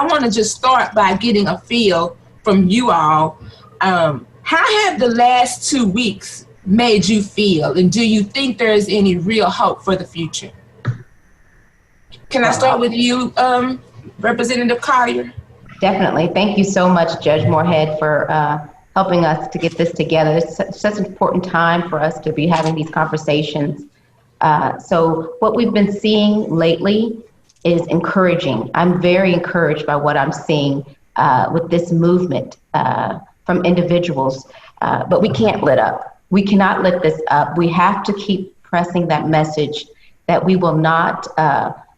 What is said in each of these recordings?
I want to just start by getting a feel from you all. How have the last 2 weeks made you feel? And do you think there is any real hope for the future? Can I start with you, Representative Collier? Definitely. Thank you so much, Judge Moorehead, for helping us to get this together. It's such an important time for us to be having these conversations. So what we've been seeing lately is encouraging. I'm very encouraged by what I'm seeing with this movement from individuals, but we can't let up. We cannot let this up. We have to keep pressing that message that we will not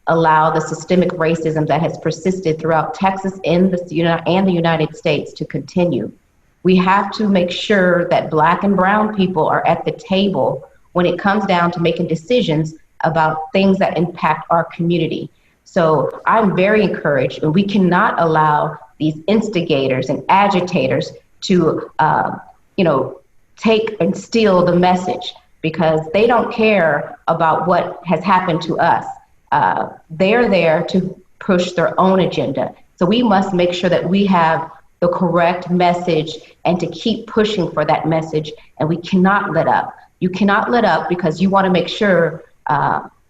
allow the systemic racism that has persisted throughout Texas and the United States to continue. We have to make sure that Black and brown people are at the table when it comes down to making decisions about things that impact our community. So I'm very encouraged, and we cannot allow these instigators and agitators to, take and steal the message, because they don't care about what has happened to us. They're there to push their own agenda. So we must make sure that we have the correct message and to keep pushing for that message, and we cannot let up. You cannot let up, because you want to make sure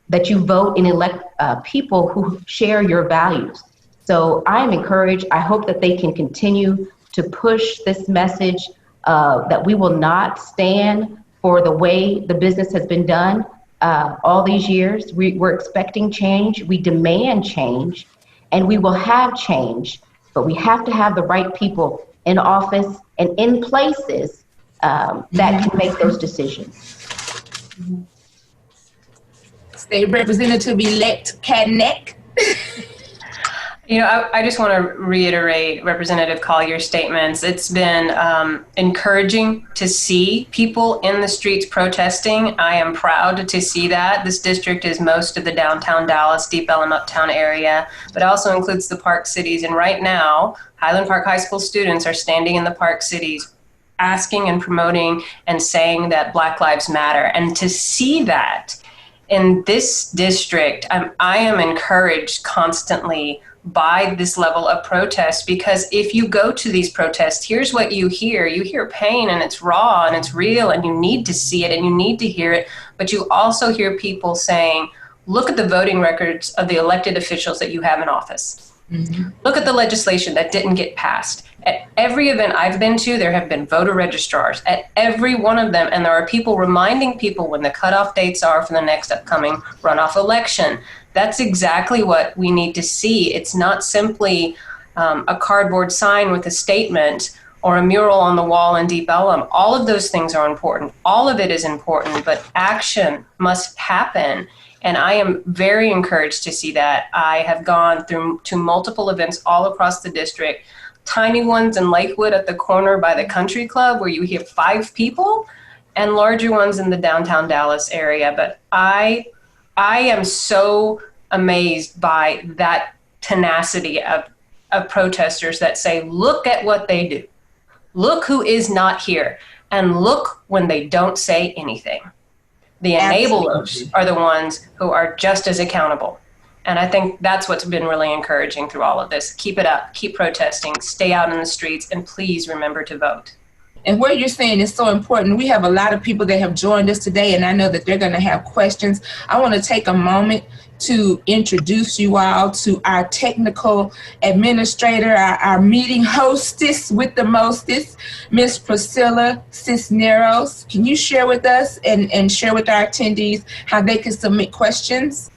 that you vote and elect people who share your values. So I'm encouraged. I hope that they can continue to push this message that we will not stand for the way the business has been done all these years. We're expecting change. We demand change, and we will have change, but we have to have the right people in office and in places that can make those decisions. State Representative-elect Cattanach. I just want to reiterate Representative Collier's statements. It's been encouraging to see people in the streets protesting. I am proud to see that. This district is most of the downtown Dallas, Deep Ellum Uptown area, but also includes the Park Cities. And right now, Highland Park High School students are standing in the Park Cities asking and promoting and saying that Black Lives Matter. And to see that in this district, I am encouraged constantly by this level of protest, because if you go to these protests, here's what you hear. You hear pain, and it's raw and it's real, and you need to see it and you need to hear it. But you also hear people saying, look at the voting records of the elected officials that you have in office. Mm-hmm. Look at the legislation that didn't get passed. At every event I've been to, there have been voter registrars at every one of them. And there are people reminding people when the cutoff dates are for the next upcoming runoff election. That's exactly what we need to see. It's not simply a cardboard sign with a statement or a mural on the wall in Deep Ellum. All of those things are important. All of it is important, but action must happen. And I am very encouraged to see that. I have gone through to multiple events all across the district, tiny ones in Lakewood at the corner by the country club where you hear 5 people, and larger ones in the downtown Dallas area. But I am so amazed by that tenacity of protesters that say, look at what they do. Look who is not here. And look when they don't say anything. The enablers are the ones who are just as accountable. And I think that's what's been really encouraging through all of this. Keep it up, keep protesting, stay out in the streets, and please remember to vote. And what you're saying is so important. We have a lot of people that have joined us today, and I know that they're going to have questions. I want to take a moment to introduce you all to our technical administrator, our meeting hostess with the mostest, Miss Priscilla Cisneros. Can you share with us and share with our attendees how they can submit questions?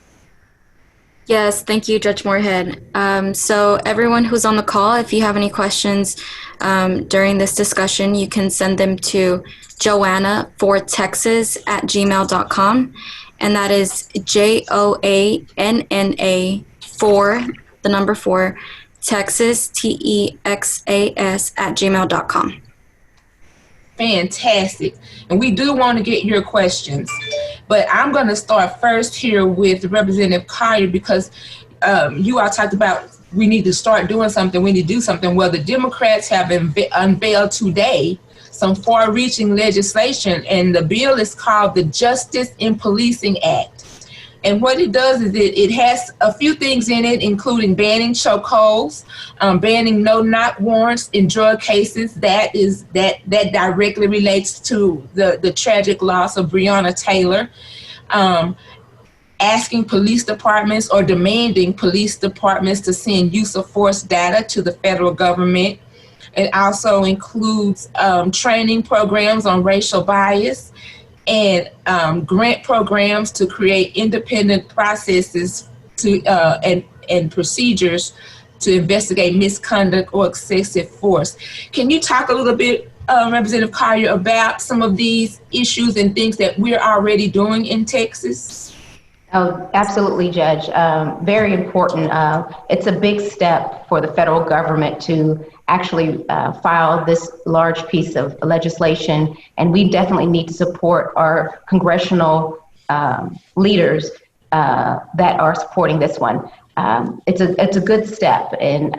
Yes, thank you, Judge Moorehead. So everyone who's on the call, if you have any questions during this discussion, you can send them to joanna4texas@gmail.com. And that is JOANNA 4 Texas TEXAS@gmail.com. Fantastic. And we do want to get your questions. But I'm going to start first here with Representative Collier, because you all talked about we need to start doing something. We need to do something. Well, the Democrats have unveiled today some far-reaching legislation, and the bill is called the Justice in Policing Act. And what it does is it has a few things in it, including banning chokeholds, banning no-knock warrants in drug cases. That directly relates to the tragic loss of Breonna Taylor. Asking police departments or demanding police departments to send use of force data to the federal government. It also includes training programs on racial bias and grant programs to create independent processes and procedures to investigate misconduct or excessive force. Can you talk a little bit, Representative Collier, about some of these issues and things that we're already doing in Texas? Oh, absolutely, Judge. Very important. It's a big step for the federal government to actually file this large piece of legislation, and we definitely need to support our congressional leaders that are supporting this one. It's a good step, and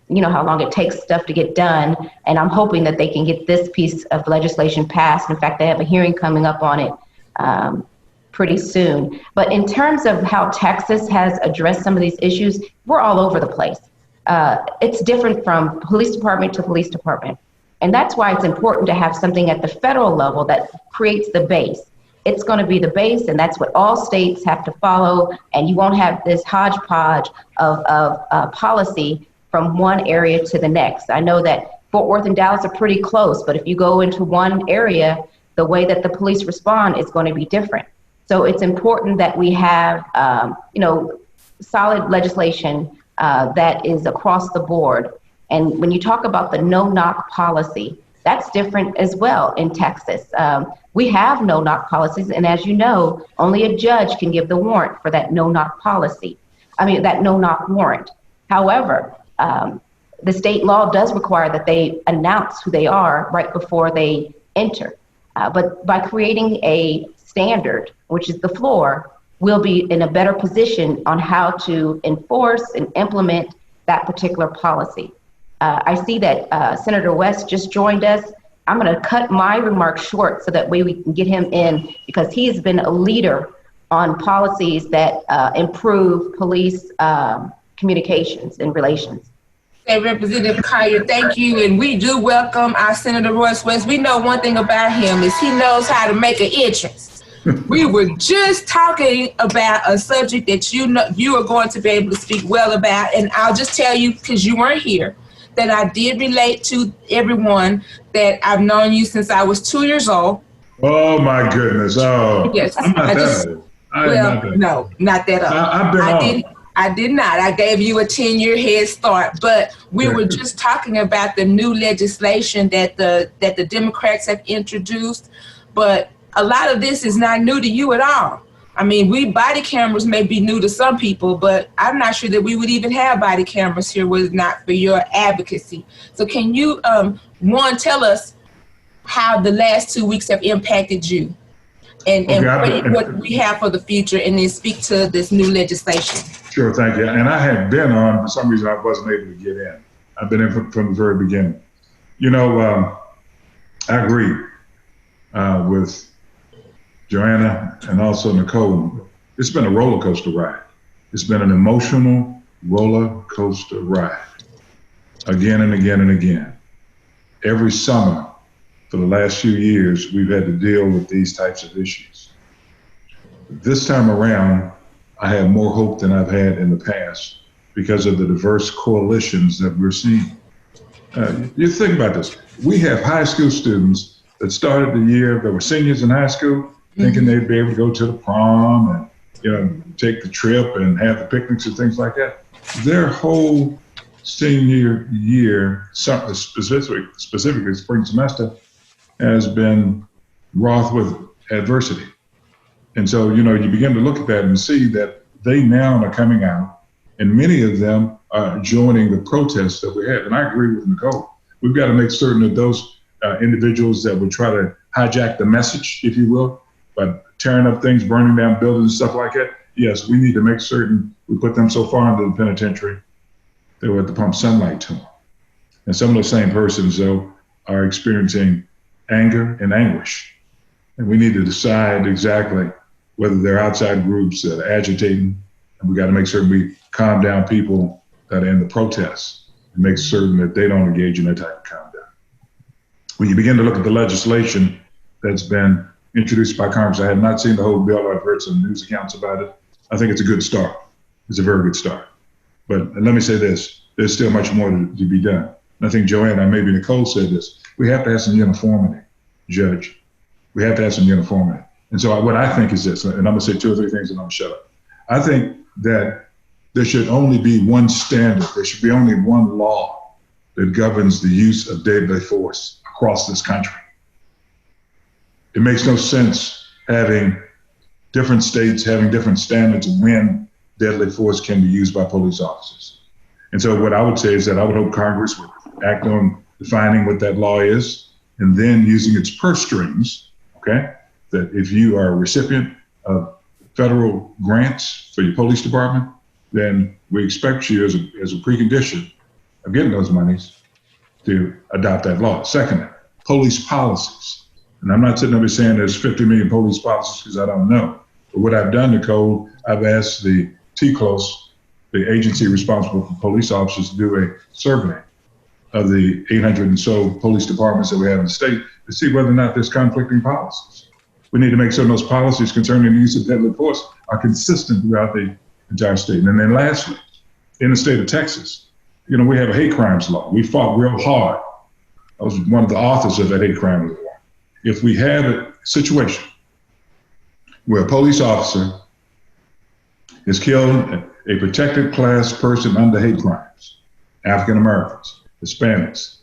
you know how long it takes stuff to get done, and I'm hoping that they can get this piece of legislation passed. In fact, they have a hearing coming up on it pretty soon. But in terms of how Texas has addressed some of these issues, we're all over the place. It's different from police department to police department. And that's why it's important to have something at the federal level that creates the base. It's going to be the base, and that's what all states have to follow. And you won't have this hodgepodge of policy from one area to the next. I know that Fort Worth and Dallas are pretty close, but if you go into one area, the way that the police respond is going to be different. So it's important that we have, solid legislation that is across the board. And when you talk about the no-knock policy, that's different as well in Texas. We have no-knock policies, and as you know, only a judge can give the warrant for that no-knock policy. That no-knock warrant. However, the state law does require that they announce who they are right before they enter. But by creating a standard, which is the floor, we'll be in a better position on how to enforce and implement that particular policy. I see that Senator West just joined us. I'm going to cut my remarks short so that way we can get him in, because he has been a leader on policies that improve police communications and relations. Hey, Representative Collier, thank you. And we do welcome our Senator Royce West. We know one thing about him is he knows how to make an entrance. We were just talking about a subject that you are going to be able to speak well about. And I'll just tell you, because you weren't here, that I did relate to everyone that I've known you since I was 2 years old. Oh, my goodness. Oh, yes. I'm not that old. No, not that old. I've been on. I did not. I gave you a 10-year head start, but we were just talking about the new legislation that the Democrats have introduced. But a lot of this is not new to you at all. I mean, body cameras may be new to some people, but I'm not sure that we would even have body cameras here were it not for your advocacy. So can you, one, tell us how the last 2 weeks have impacted you and what we have for the future, and then speak to this new legislation. Sure, thank you. And I had been on, for some reason I wasn't able to get in. I've been in from the very beginning. I agree with Joanna and also Nicole. It's been a roller coaster ride. It's been an emotional roller coaster ride, again and again and again. Every summer for the last few years, we've had to deal with these types of issues. This time around, I have more hope than I've had in the past because of the diverse coalitions that we're seeing. You think about this. We have high school students that started the year, that were seniors in high school, thinking they'd be able to go to the prom and, take the trip and have the picnics and things like that. Their whole senior year, specifically spring semester, has been wrought with adversity. And so, you begin to look at that and see that they now are coming out, and many of them are joining the protests that we had. And I agree with Nicole. We've got to make certain that those individuals that would try to hijack the message, if you will, by tearing up things, burning down buildings, and stuff like that, yes, we need to make certain we put them so far into the penitentiary that we have to pump sunlight to them. And some of the same persons, though, are experiencing anger and anguish. And we need to decide exactly whether they're outside groups that are agitating, and we got to make certain we calm down people that are in the protests and make certain that they don't engage in that type of calm down. When you begin to look at the legislation that's been introduced by Congress, I have not seen the whole bill. I've heard some news accounts about it. I think it's a good start. It's a very good start. But let me say this, there's still much more to be done. And I think Joanna, maybe Nicole said this, we have to have some uniformity, Judge. We have to have some uniformity. And so what I think is this, and I'm gonna say 2 or 3 things and I'm gonna shut up. I think that there should only be one standard, there should be only one law that governs the use of deadly force across this country. It makes no sense having different states having different standards of when deadly force can be used by police officers. And so what I would say is that I would hope Congress would act on defining what that law is and then using its purse strings, okay? That if you are a recipient of federal grants for your police department, then we expect you as a precondition of getting those monies to adopt that law. Secondly, police policies. And I'm not sitting up here saying there's 50 million police policies because I don't know. But what I've done, Nicole, I've asked the TCLOS, the agency responsible for police officers, to do a survey of the 800 and so police departments that we have in the state to see whether or not there's conflicting policies. We need to make certain those policies concerning the use of deadly force are consistent throughout the entire state. And then lastly, in the state of Texas, you know, we have a hate crimes law. We fought real hard. I was one of the authors of that hate crimes law. If we have a situation where a police officer is killed, a protected class person under hate crimes, African Americans, Hispanics,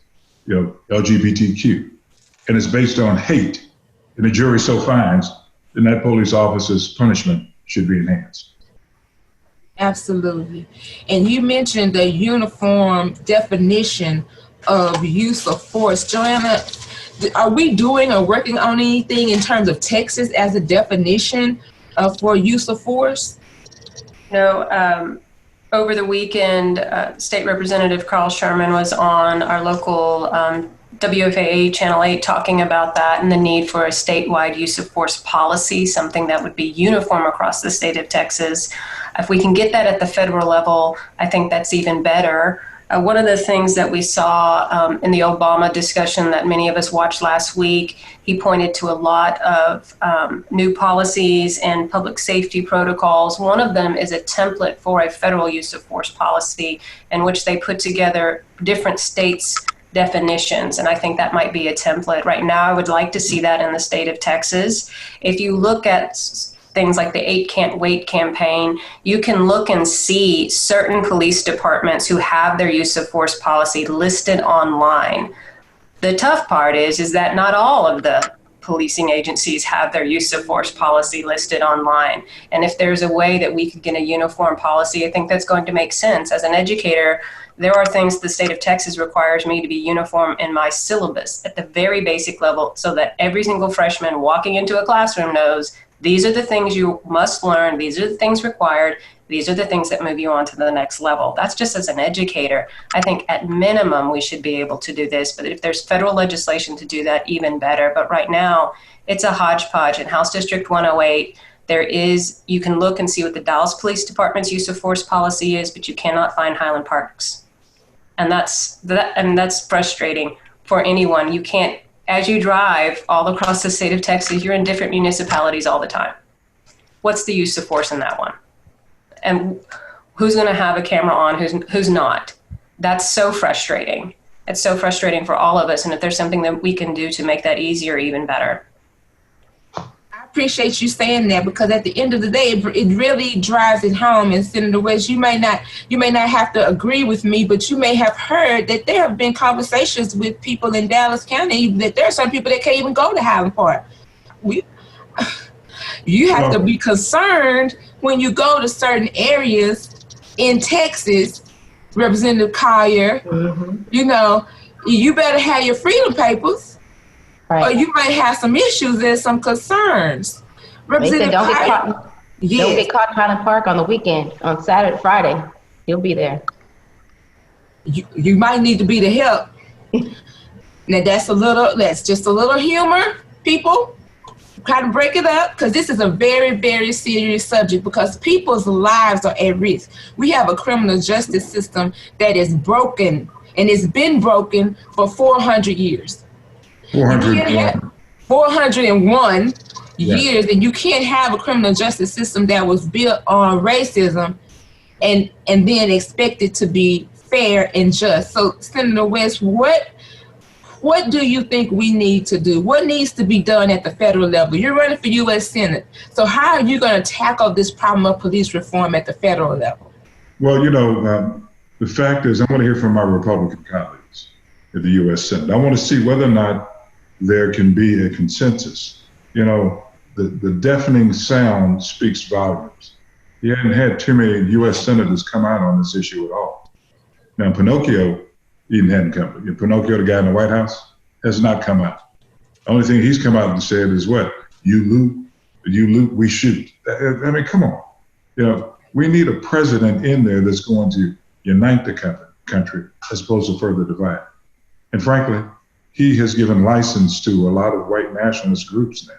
you know, LGBTQ, and it's based on hate, and the jury so finds, then that police officer's punishment should be enhanced. Absolutely. And you mentioned the uniform definition of use of force. Joanna, are we doing or working on anything in terms of Texas as a definition for use of force? No, over the weekend, State Representative Carl Sherman was on our local WFAA Channel 8 talking about that and the need for a statewide use of force policy, something that would be uniform across the state of Texas. If we can get that at the federal level, I think that's even better. One of the things that we saw in the Obama discussion that many of us watched last week, he pointed to a lot of new policies and public safety protocols. One of them is a template for a federal use of force policy in which they put together different states' definitions, and I think that might be a template. Right now, I would like to see that in the state of Texas. If you look at things like the 8 Can't Wait campaign, you can look and see certain police departments who have their use of force policy listed online. The tough part is that not all of the policing agencies have their use of force policy listed online. And if there's a way that we could get a uniform policy, I think that's going to make sense. As an educator, there are things the state of Texas requires me to be uniform in my syllabus at the very basic level so that every single freshman walking into a classroom knows these are the things you must learn, these are the things required, these are the things that move you on to the next level. That's just as an educator. I think at minimum we should be able to do this, but if there's federal legislation to do that, even better. But right now, it's a hodgepodge. In House District 108, you can look and see what the Dallas Police Department's use of force policy is, but you cannot find Highland Park's. And that's frustrating for anyone. You can't, as you drive all across the state of Texas, you're in different municipalities all the time. What's the use of force in that one? And who's going to have a camera on, who's not? That's so frustrating. It's so frustrating for all of us. And if there's something that we can do to make that easier, even better. I appreciate you saying that, because at the end of the day, it really drives it home. And Senator West, you may not have to agree with me, but you may have heard that there have been conversations with people in Dallas County that there are some people that can't even go to Highland Park. You have to be concerned when you go to certain areas in Texas, Representative Collier, you know, you better have your freedom papers. Right. Or you might have some issues and some concerns. Representative don't get caught in Highland Park on the weekend, on Saturday, Friday. You'll be there. You might need to be the help. Now that's just a little humor, people. kind of break it up, because this is a very, very serious subject, because people's lives are at risk. We have a criminal justice system that is broken, and it's been broken for 400 years. 401 years, and you can't have a criminal justice system that was built on racism and then expect it to be fair and just. So, Senator West, what do you think we need to do? What needs to be done at the federal level? You're running for U.S. Senate. So how are you going to tackle this problem of police reform at the federal level? Well, the fact is, I want to hear from my Republican colleagues at the U.S. Senate. I want to see whether or not there can be a consensus. The deafening sound speaks volumes. You hadn't had too many U.S. senators come out on this issue at all. Now, Pinocchio even hadn't come. Pinocchio, the guy in the White House, has not come out. The only thing he's come out and said is what? You loot, we shoot. I mean, come on. We need a president in there that's going to unite the country as opposed to further divide. And frankly, he has given license to a lot of white nationalist groups now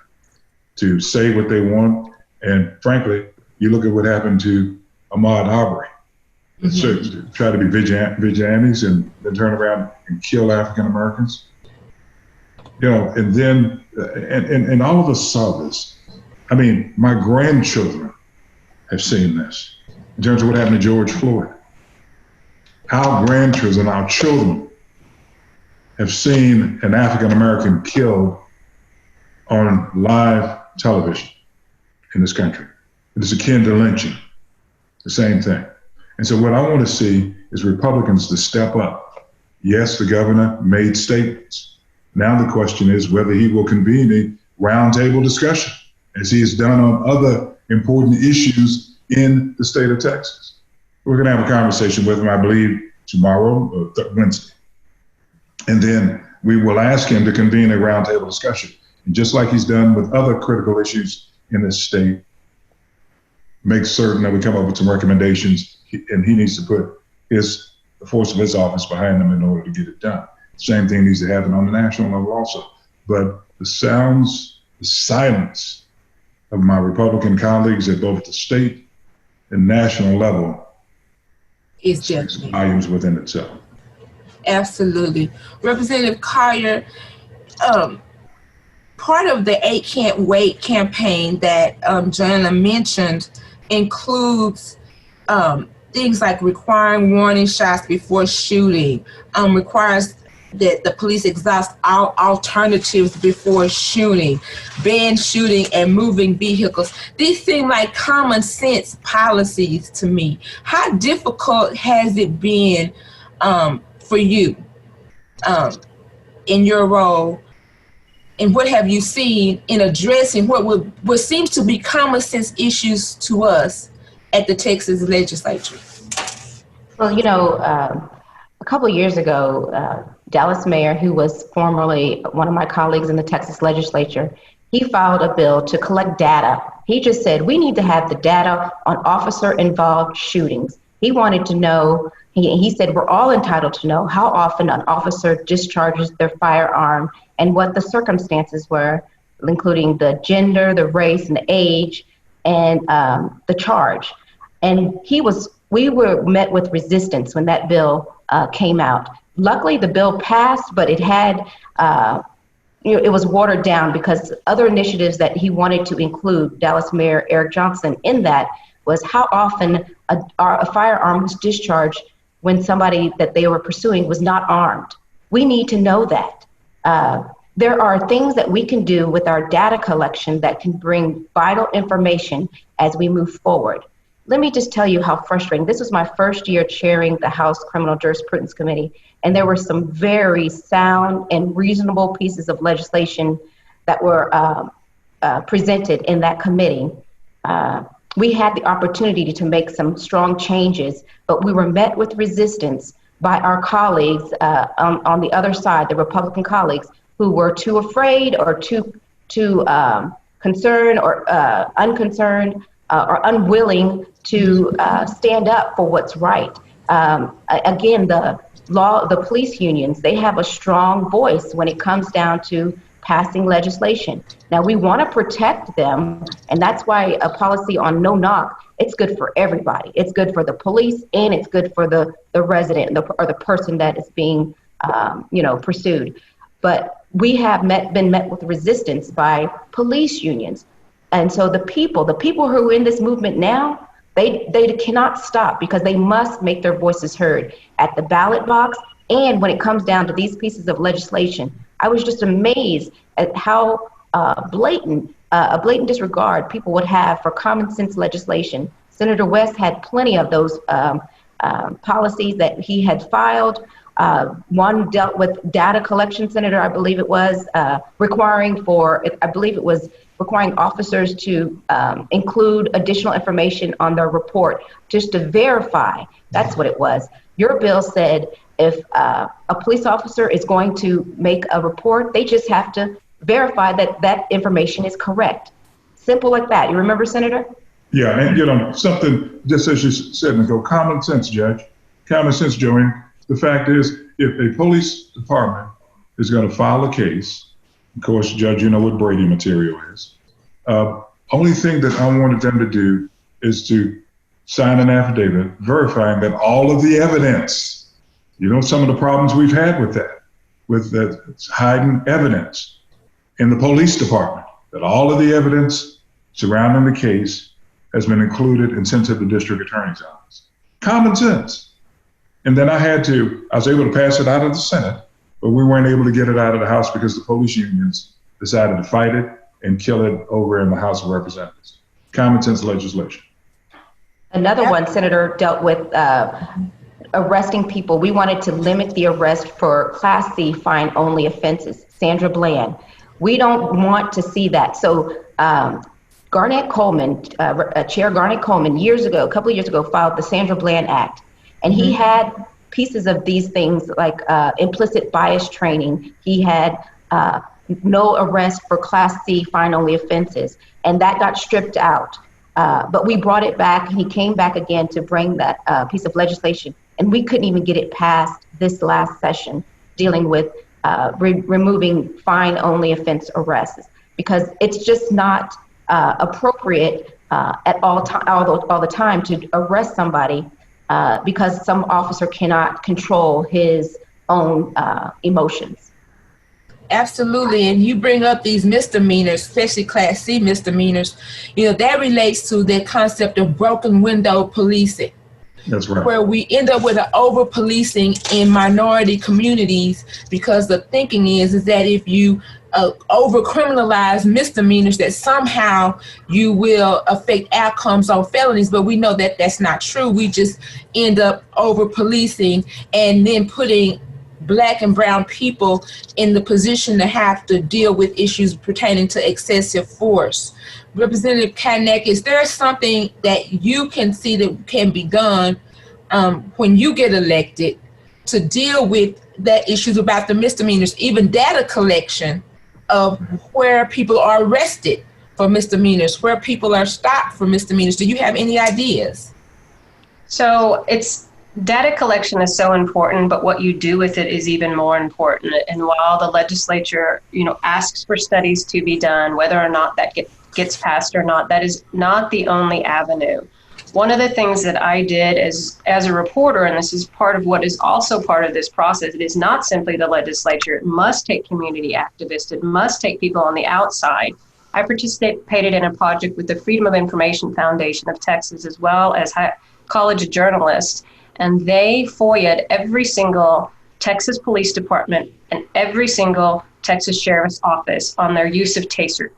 to say what they want. And frankly, you look at what happened to Ahmaud Arbery. So try to be vigilantes and then turn around and kill African Americans. And then, and all of us saw this. I mean, my grandchildren have seen this in terms of what happened to George Floyd. Our grandchildren, our children have seen an African American killed on live television in this country. It is akin to lynching, the same thing. And so what I want to see is Republicans to step up. Yes, the governor made statements. Now the question is whether he will convene a roundtable discussion, as he has done on other important issues in the state of Texas. We're going to have a conversation with him, I believe, tomorrow or Wednesday. And then we will ask him to convene a roundtable discussion. And just like he's done with other critical issues in this state, make certain that we come up with some recommendations, and he needs to put the force of his office behind them in order to get it done. Same thing needs to happen on the national level also. But the silence of my Republican colleagues at both the state and national level is just volumes within itself. Absolutely. Representative Collier, part of the 8 Can't Wait campaign that Joanna mentioned includes things like requiring warning shots before shooting, requires that the police exhaust all alternatives before shooting, ban shooting and moving vehicles. These seem like common sense policies to me. How difficult has it been for you in your role, and what have you seen in addressing what seems to be common sense issues to us at the Texas legislature? Well, a couple of years ago, Dallas Mayor, who was formerly one of my colleagues in the Texas legislature, he filed a bill to collect data. He just said, we need to have the data on officer-involved shootings. He wanted to know, he said, we're all entitled to know how often an officer discharges their firearm and what the circumstances were, including the gender, the race, and the age, and the charge. And we were met with resistance when that bill came out. Luckily, the bill passed, but it had, it was watered down because other initiatives that he wanted to include, Dallas Mayor Eric Johnson, in that was how often a firearm was discharged when somebody that they were pursuing was not armed. We need to know that. There are things that we can do with our data collection that can bring vital information as we move forward. Let me just tell you how frustrating. This was my first year chairing the House Criminal Jurisprudence Committee, and there were some very sound and reasonable pieces of legislation that were presented in that committee. We had the opportunity to make some strong changes, but we were met with resistance by our colleagues on the other side, the Republican colleagues, who were too afraid or too concerned or unconcerned or unwilling to stand up for what's right. Again, the police unions, they have a strong voice when it comes down to passing legislation. Now, we want to protect them, and that's why a policy on no knock, it's good for everybody. It's good for the police, and it's good for the resident or the person that is being pursued. But we have been met with resistance by police unions. And so the people who are in this movement now, they cannot stop, because they must make their voices heard at the ballot box. And when it comes down to these pieces of legislation, I was just amazed at how blatant disregard people would have for common sense legislation. Senator West had plenty of those policies that he had filed. One dealt with data collection, Senator, I believe it was, requiring officers to include additional information on their report just to verify. That's what it was. Your bill said if a police officer is going to make a report, they just have to verify that that information is correct. Simple like that. You remember, Senator? Yeah, and something, just as you said, Nicole, common sense, Judge. Common sense, Joanne. The fact is, if a police department is going to file a case, of course, Judge, you know what Brady material is. Only thing that I wanted them to do is to sign an affidavit verifying that all of the evidence, some of the problems we've had with that hiding evidence in the police department, that all of the evidence surrounding the case has been included and sent to the district attorney's office. Common sense. And then I was able to pass it out of the Senate, but we weren't able to get it out of the House because the police unions decided to fight it and kill it over in the House of Representatives. Common sense legislation. Another one, Senator, dealt with arresting people. We wanted to limit the arrest for Class C fine-only offenses. Sandra Bland. We don't want to see that. So Garnett Coleman, Chair Garnett Coleman, a couple of years ago, filed the Sandra Bland Act. And he had pieces of these things like implicit bias training. He had no arrest for Class C fine-only offenses, and that got stripped out. But we brought it back, and he came back again to bring that piece of legislation, and we couldn't even get it passed this last session, dealing with removing fine-only offense arrests, because it's just not appropriate at all the time to arrest somebody because some officer cannot control his own emotions. Absolutely. And you bring up these misdemeanors, especially Class C misdemeanors, that relates to the concept of broken window policing. That's right. Where we end up with an over-policing in minority communities, because the thinking is that if you over-criminalize misdemeanors, that somehow you will affect outcomes on felonies. But we know that that's not true. We just end up over-policing and then putting Black and brown people in the position to have to deal with issues pertaining to excessive force. Representative Cattanach, is there something that you can see that can be done when you get elected to deal with the issues about the misdemeanors, even data collection of where people are arrested for misdemeanors, where people are stopped for misdemeanors? Do you have any ideas? So data collection is so important, but what you do with it is even more important. And while the legislature, asks for studies to be done, whether or not that gets passed or not, that is not the only avenue. One of the things that I did as a reporter, and this is part of what is also part of this process, it is not simply the legislature. It must take community activists. It must take people on the outside. I participated in a project with the Freedom of Information Foundation of Texas, as well as College of Journalists, and they FOIA'd every single Texas Police Department and every single Texas Sheriff's Office on their use of taser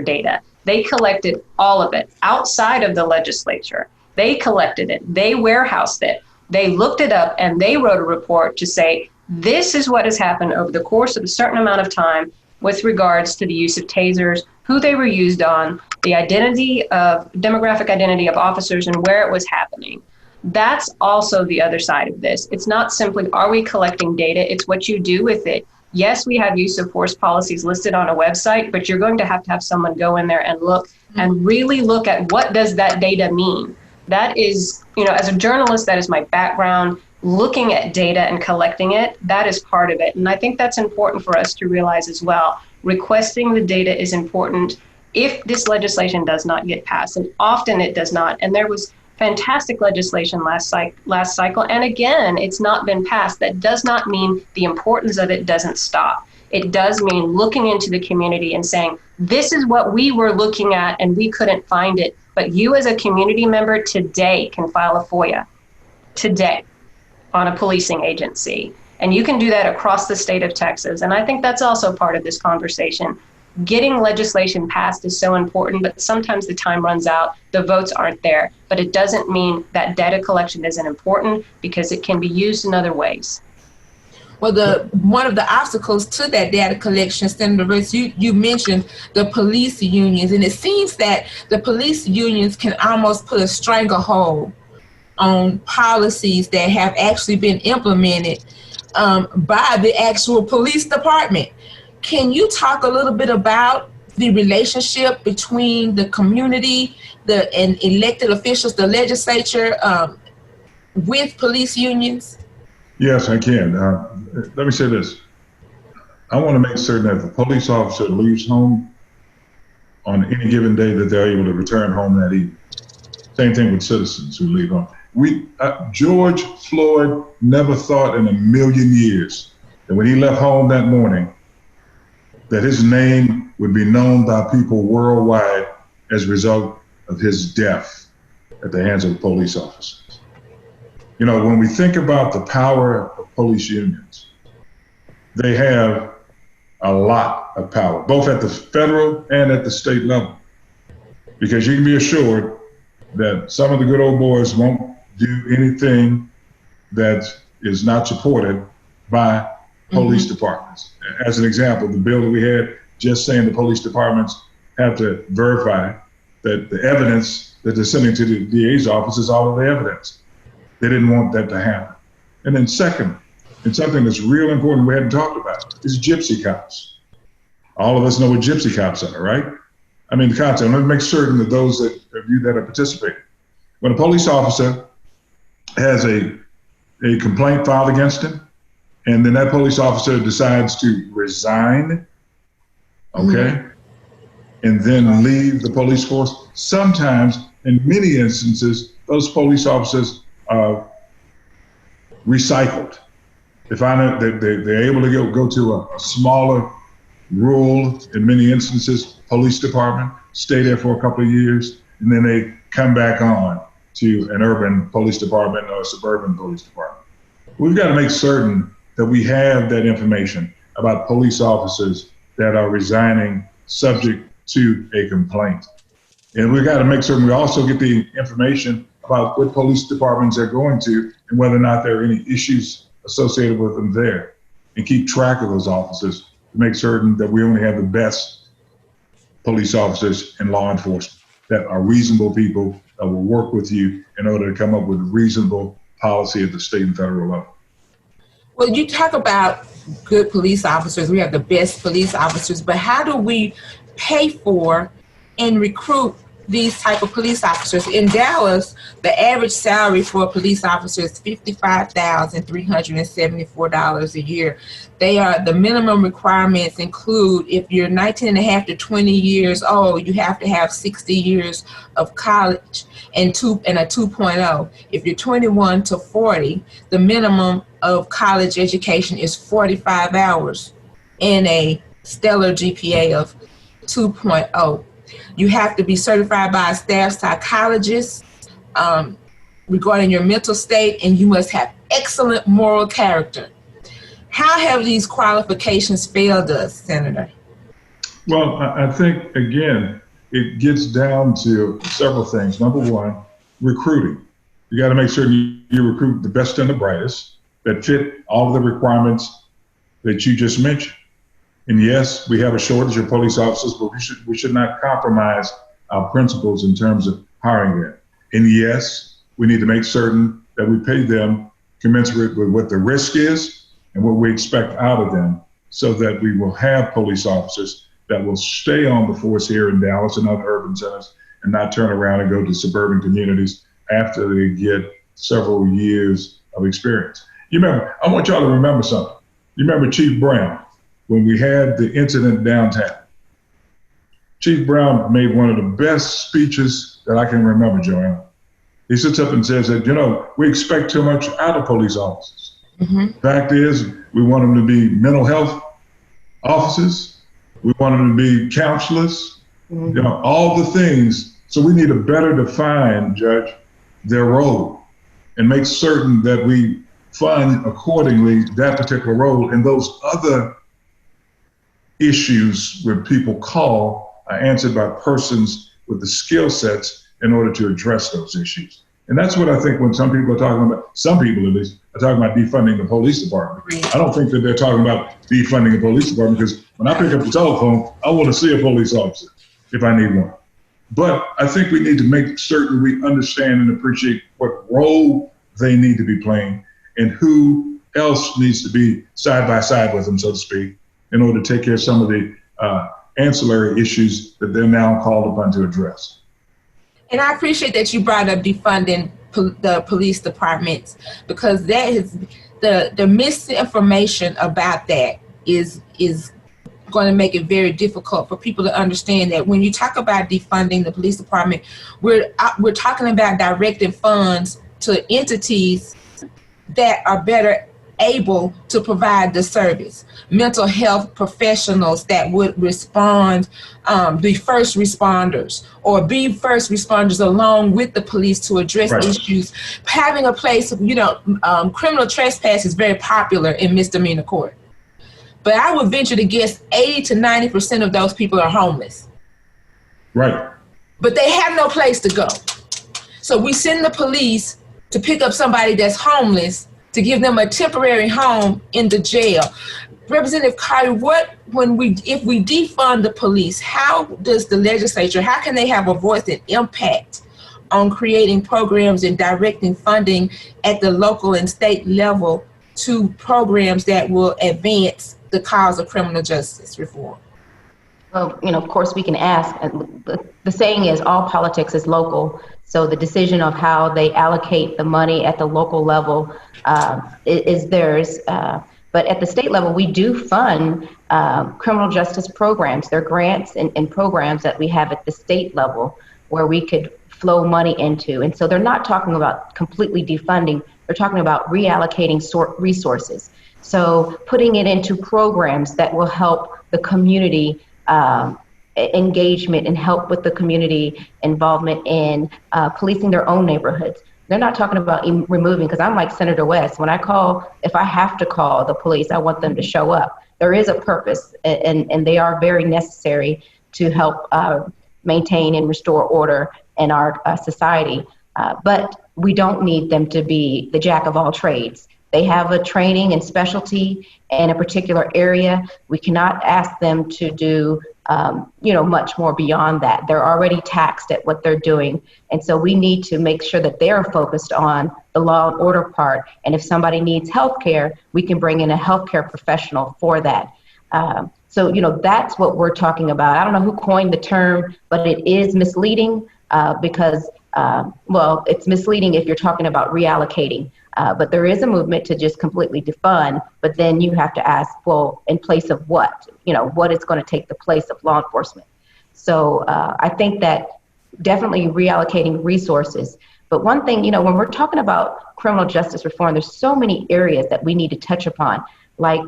data. They collected all of it outside of the legislature. They collected it. They warehoused it. They looked it up, and they wrote a report to say, this is what has happened over the course of a certain amount of time with regards to the use of tasers, who they were used on, the demographic identity of officers, and where it was happening. That's also the other side of this. It's not simply, are we collecting data? It's what you do with it. Yes, we have use of force policies listed on a website, but you're going to have someone go in there and look and really look at what does that data mean. That is, as a journalist, that is my background. looking at data and collecting it, that is part of it. And I think that's important for us to realize as well. Requesting the data is important if this legislation does not get passed, and often it does not. And there was fantastic legislation last cycle, and again, it's not been passed. That does not mean the importance of it doesn't stop. It does mean looking into the community and saying, this is what we were looking at and we couldn't find it, but you as a community member today can file a FOIA today on a policing agency. And you can do that across the state of Texas. And I think that's also part of this conversation. Getting legislation passed is so important, but sometimes the time runs out, the votes aren't there. But it doesn't mean that data collection isn't important, because it can be used in other ways. Well, one of the obstacles to that data collection, Senator Royce, you mentioned the police unions, and it seems that the police unions can almost put a stranglehold on policies that have actually been implemented by the actual police department. Can you talk a little bit about the relationship between the community, and elected officials, the legislature, with police unions? Yes, I can. Let me say this. I want to make certain that if a police officer leaves home on any given day, that they're able to return home that evening. Same thing with citizens who leave home. George Floyd never thought in a million years that when he left home that morning, that his name would be known by people worldwide as a result of his death at the hands of the police officers. You know, when we think about the power of police unions, they have a lot of power, both at the federal and at the state level, because you can be assured that some of the good old boys won't do anything that is not supported by police departments. As an example, the bill that we had just saying the police departments have to verify that the evidence that they're sending to the DA's office is all of the evidence. They didn't want that to happen. And then second, and something that's real important we hadn't talked about, is gypsy cops. All of us know what gypsy cops are, right? I mean, the concept. Let me make certain that those of you that are participating, when a police officer has a complaint filed against him, and then that police officer decides to resign, okay, and then leave the police force, sometimes, in many instances, those police officers are recycled. They find out that they're able to go to a smaller, rural, in many instances, police department, stay there for a couple of years, and then they come back on to an urban police department or a suburban police department. We've got to make certain that we have that information about police officers that are resigning subject to a complaint. And we've got to make certain we also get the information about what police departments they're going to and whether or not there are any issues associated with them there, and keep track of those officers to make certain that we only have the best police officers in law enforcement that are reasonable people that will work with you in order to come up with a reasonable policy at the state and federal level. Well, you talk about good police officers. We have the best police officers, but how do we pay for and recruit these type of police officers? In Dallas, the average salary for a police officer is $55,374 a year. The minimum requirements include, if you're 19 and a half to 20 years old, you have to have 60 years of college and a 2.0. If you're 21 to 40, the minimum of college education is 45 hours and a stellar GPA of 2.0. You have to be certified by a staff psychologist regarding your mental state, and you must have excellent moral character. How have these qualifications failed us, Senator? Well, I think, again, it gets down to several things. Number one, recruiting. You got to make sure you recruit the best and the brightest that fit all of the requirements that you just mentioned. And yes, we have a shortage of police officers, but we should not compromise our principles in terms of hiring them. And yes, we need to make certain that we pay them commensurate with what the risk is and what we expect out of them, so that we will have police officers that will stay on the force here in Dallas and other urban centers and not turn around and go to suburban communities after they get several years of experience. You remember, I want y'all to remember something. You remember Chief Brown, when we had the incident downtown. Chief Brown made one of the best speeches that I can remember, Joanna. He sits up and says that, you know, we expect too much out of police officers. Mm-hmm. Fact is, we want them to be mental health officers. We want them to be counselors, you know, all the things. So we need to better define, Judge, their role and make certain that we fund accordingly that particular role, and those other issues where people call are answered by persons with the skill sets in order to address those issues. And that's what I think when some people are talking about, some people at least, are talking about defunding the police department. I don't think that they're talking about defunding the police department, because when I pick up the telephone, I want to see a police officer if I need one. But I think we need to make certain we understand and appreciate what role they need to be playing and who else needs to be side by side with them, so to speak, in order to take care of some of the ancillary issues that they're now called upon to address. And I appreciate that you brought up defunding the police departments, because that is the misinformation about that is going to make it very difficult for people to understand that when you talk about defunding the police department, we're talking about directing funds to entities that are better able to provide the service. Mental health professionals that would respond, be first responders, or be first responders along with the police to address issues. Having a place, you know, criminal trespass is very popular in misdemeanor court. But I would venture to guess 80 to 90% of those people are homeless. Right. But they have no place to go. So we send the police to pick up somebody that's homeless, to give them a temporary home in the jail. Representative Collier, if we defund the police, how does the legislature, how can they have a voice and impact on creating programs and directing funding at the local and state level to programs that will advance the cause of criminal justice reform? Well, you know, of course we can ask. The saying is all politics is local. So the decision of how they allocate the money at the local level is theirs. But at the state level, we do fund criminal justice programs. There are grants and programs that we have at the state level where we could flow money into. And so they're not talking about completely defunding. They're talking about reallocating resources. So putting it into programs that will help the community engagement and help with the community involvement in policing their own neighborhoods. They're not talking about removing, because I'm like Senator West. When I call, if I have to call the police, I want them to show up. There is a purpose, and they are very necessary to help maintain and restore order in our society. But we don't need them to be the jack of all trades. They have a training and specialty in a particular area. We cannot ask them to do much more beyond that. They're already taxed at what they're doing. And so we need to make sure that they're focused on the law and order part. And if somebody needs healthcare, we can bring in a healthcare professional for that. So that's what we're talking about. I don't know who coined the term, but it is misleading because it's misleading if you're talking about reallocating. But there is a movement to just completely defund, but then you have to ask, well, in place of what? What is going to take the place of law enforcement? So I think that definitely reallocating resources. But one thing, when we're talking about criminal justice reform, there's so many areas that we need to touch upon, like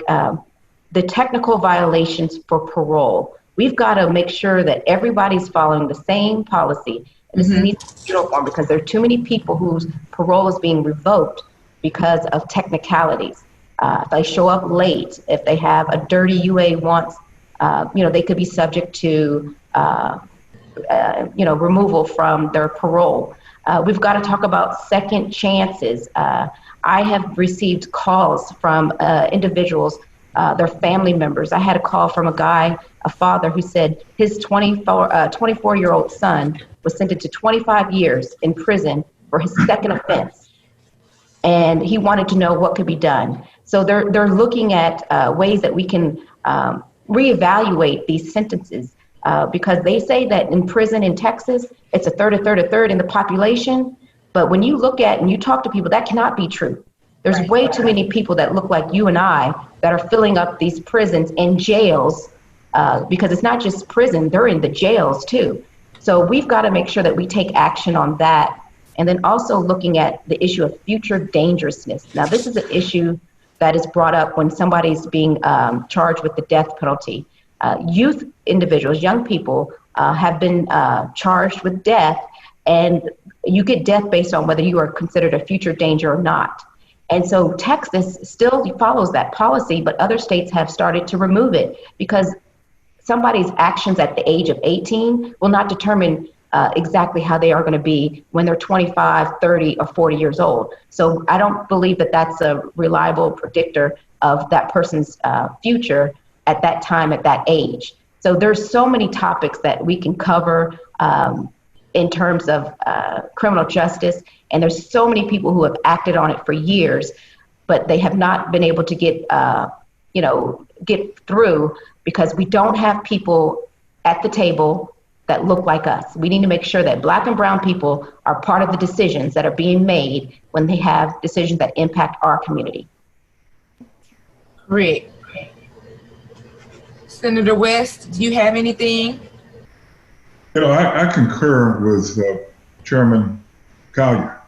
the technical violations for parole. We've got to make sure that everybody's following the same policy. And this needs to be uniform, because there are too many people whose parole is being revoked because of technicalities. If they show up late, if they have a dirty UA once, they could be subject to, removal from their parole. We've got to talk about second chances. I have received calls from individuals, their family members. I had a call from a father who said his 24-year-old son was sentenced to 25 years in prison for his second offense. And he wanted to know what could be done. So they're looking at ways that we can reevaluate these sentences because they say that in prison in Texas, it's a third in the population. But when you look at and you talk to people, that cannot be true. There's way too many people that look like you and I that are filling up these prisons and jails, because it's not just prison, they're in the jails too. So we've got to make sure that we take action on that. And then also looking at the issue of future dangerousness. Now, this is an issue that is brought up when somebody's being charged with the death penalty. Youth individuals, young people, have been charged with death, and you get death based on whether you are considered a future danger or not. And so Texas still follows that policy, but other states have started to remove it because somebody's actions at the age of 18 will not determine exactly how they are going to be when they're 25, 30, or 40 years old. So I don't believe that that's a reliable predictor of that person's future at that time, at that age. So there's so many topics that we can cover in terms of criminal justice, and there's so many people who have acted on it for years, but they have not been able to get through because we don't have people at the table that look like us. We need to make sure that Black and brown people are part of the decisions that are being made when they have decisions that impact our community. Great. Senator West, do you have anything? I concur with Chairman Collier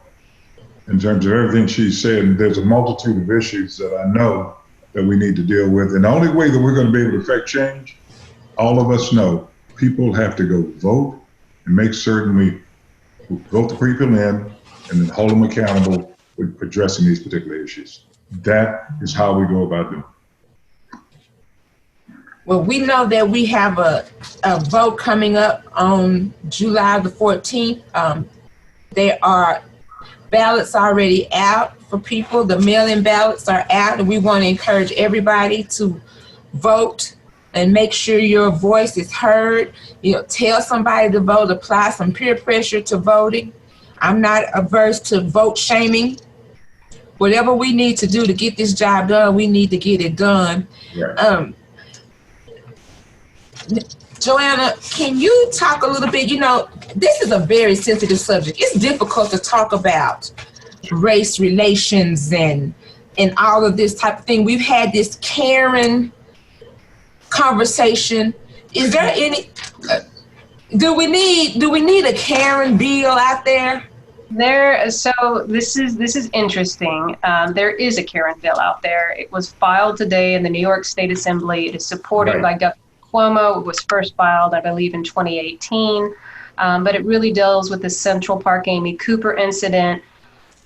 in terms of everything she said. There's a multitude of issues that I know that we need to deal with. And the only way that we're going to be able to affect change, all of us know, people have to go vote and make certain we vote the people in and then hold them accountable with addressing these particular issues. That is how we go about doing it. Well, we know that we have a vote coming up on July the 14th. There are ballots already out for people. The mail-in ballots are out, and we want to encourage everybody to vote and make sure your voice is heard. Tell somebody to vote, apply some peer pressure to voting. I'm not averse to vote shaming. Whatever we need to do to get this job done, we need to get it done. Yeah. Joanna, can you talk a little bit? This is a very sensitive subject. It's difficult to talk about race relations and all of this type of thing. We've had this Karen conversation. Is there any? Do we need a Karen bill out there? So this is interesting. There is a Karen bill out there. It was filed today in the New York State Assembly. It is supported by Governor Cuomo. It was first filed, I believe, in 2018. But it really deals with the Central Park Amy Cooper incident.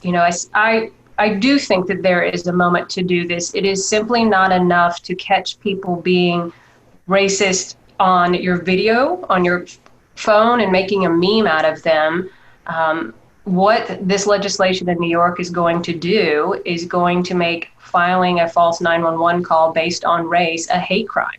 I do think that there is a moment to do this. It is simply not enough to catch people being racist on your video, on your phone, and making a meme out of them. What this legislation in New York is going to do is going to make filing a false 911 call based on race a hate crime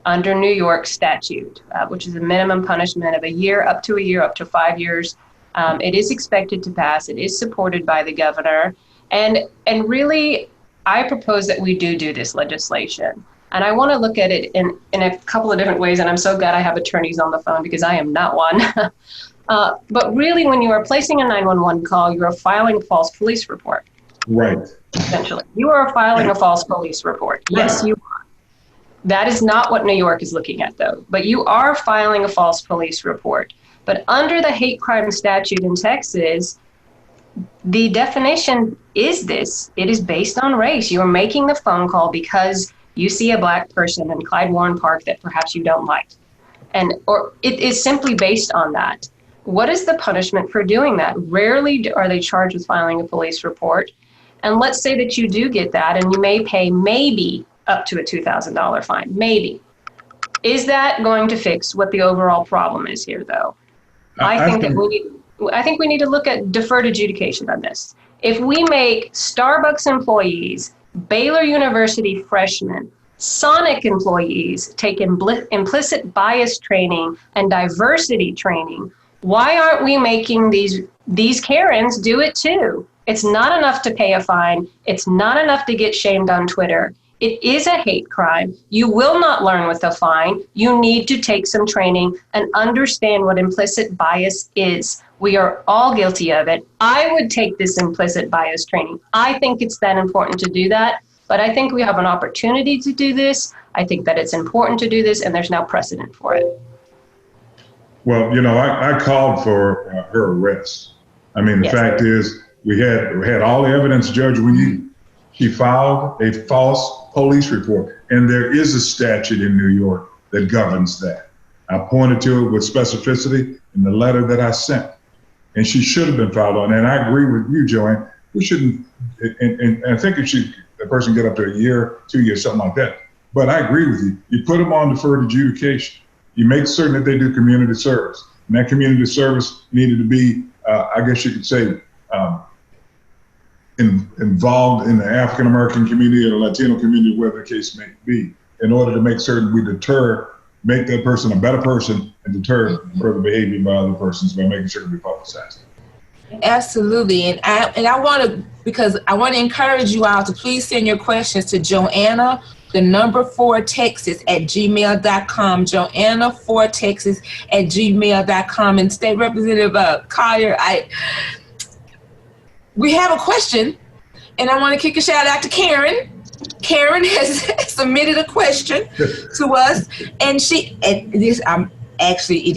under New York statute, which is a minimum punishment of a year, up to 5 years. It is expected to pass. It is supported by the governor. And really, I propose that we do this legislation. And I want to look at it in a couple of different ways. And I'm so glad I have attorneys on the phone because I am not one. But really, when you are placing a 911 call, you are filing a false police report. Right. Essentially, you are filing a false police report. Yes, you are. That is not what New York is looking at, though. But you are filing a false police report. But under the hate crime statute in Texas, the definition is this. It is based on race. You're making the phone call because you see a Black person in Clyde Warren Park that perhaps you don't like. Or it is simply based on that. What is the punishment for doing that? Rarely are they charged with filing a police report. And let's say that you do get that and you may pay maybe up to a $2,000 fine, maybe. Is that going to fix what the overall problem is here, though? I think we need to look at deferred adjudication on this. If we make Starbucks employees, Baylor University freshmen, Sonic employees take implicit bias training and diversity training, why aren't we making these Karens do it too? It's not enough to pay a fine. It's not enough to get shamed on Twitter. It is a hate crime. You will not learn with a fine. You need to take some training and understand what implicit bias is. We are all guilty of it. I would take this implicit bias training. I think it's that important to do that, but I think we have an opportunity to do this. I think that it's important to do this, and there's now precedent for it. Well, I called for her arrest. I mean, the fact is, we had all the evidence, Judge, we needed. She filed a false police report, and there is a statute in New York that governs that. I pointed to it with specificity in the letter that I sent, and she should have been filed on. And I agree with you, Joanne. We shouldn't, and I think the person get up to a year, 2 years, something like that. But I agree with you. You put them on deferred adjudication. You make certain that they do community service, and that community service needed to be, I guess you could say, involved in the African American community or the Latino community, whatever the case may be, in order to make certain we make that person a better person and deter further behavior by other persons by making sure we publicize it. Absolutely. And I want to encourage you all to please send your questions to Joanna, the number 4 Texas @gmail.com, Joanna 4 Texas @gmail.com. And State Representative Collier, we have a question, and I want to kick a shout out to Karen. Karen has submitted a question to us, and it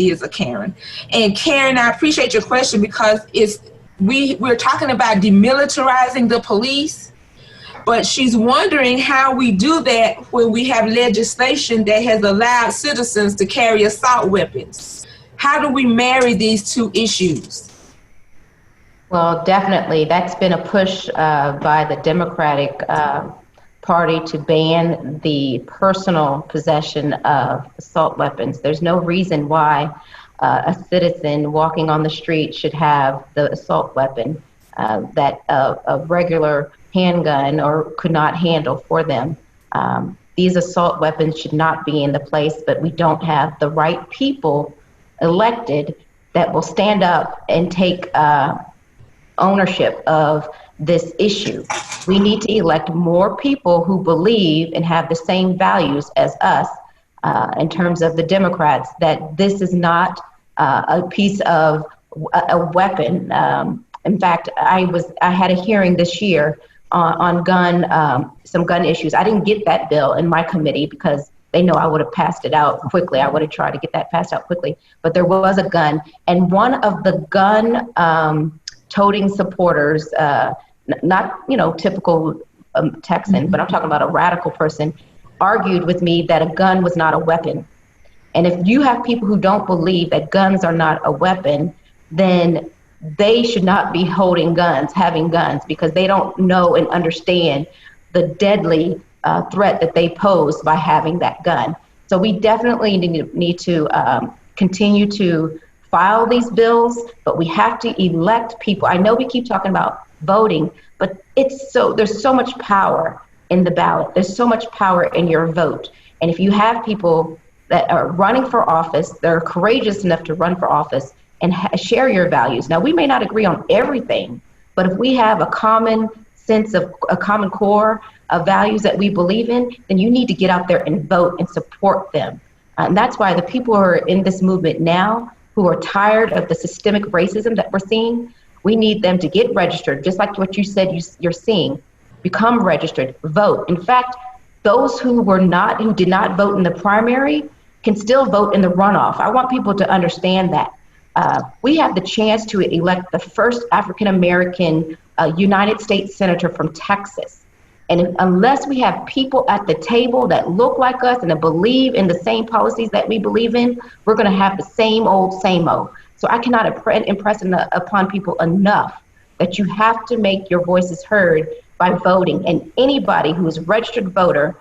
is a Karen. And Karen, I appreciate your question because we're talking about demilitarizing the police, but she's wondering how we do that when we have legislation that has allowed citizens to carry assault weapons. How do we marry these two issues? Well, definitely. That's been a push by the Democratic Party to ban the personal possession of assault weapons. There's no reason why a citizen walking on the street should have the assault weapon that a regular handgun or could not handle for them. These assault weapons should not be in the place, but we don't have the right people elected that will stand up and take ownership of this issue. We need to elect more people who believe and have the same values as us in terms of the Democrats, that this is not a piece of a weapon. In fact, I had a hearing this year on some gun issues. I didn't get that bill in my committee because they know I would have passed it out quickly. I would have tried to get that passed out quickly, but there was a gun, and one of the gun toting supporters, not typical Texan, but I'm talking about a radical person, argued with me that a gun was not a weapon. And if you have people who don't believe that guns are not a weapon, then they should not be having guns, because they don't know and understand the deadly threat that they pose by having that gun. So we definitely need to continue to file these bills, but we have to elect people. I know we keep talking about voting, but there's so much power in the ballot. There's so much power in your vote. And if you have people that are running for office, they're courageous enough to run for office and share your values. Now, we may not agree on everything, but if we have a common sense of a common core of values that we believe in, then you need to get out there and vote and support them. And that's why the people who are in this movement now, who are tired of the systemic racism that we're seeing, we need them to get registered, just like what you said you're seeing. Become registered, vote. In fact, those who did not vote in the primary can still vote in the runoff. I want people to understand that. We have the chance to elect the first African-American United States Senator from Texas. And unless we have people at the table that look like us and that believe in the same policies that we believe in, we're going to have the same old, same old. So I cannot impress upon people enough that you have to make your voices heard by voting. And anybody who is a registered voter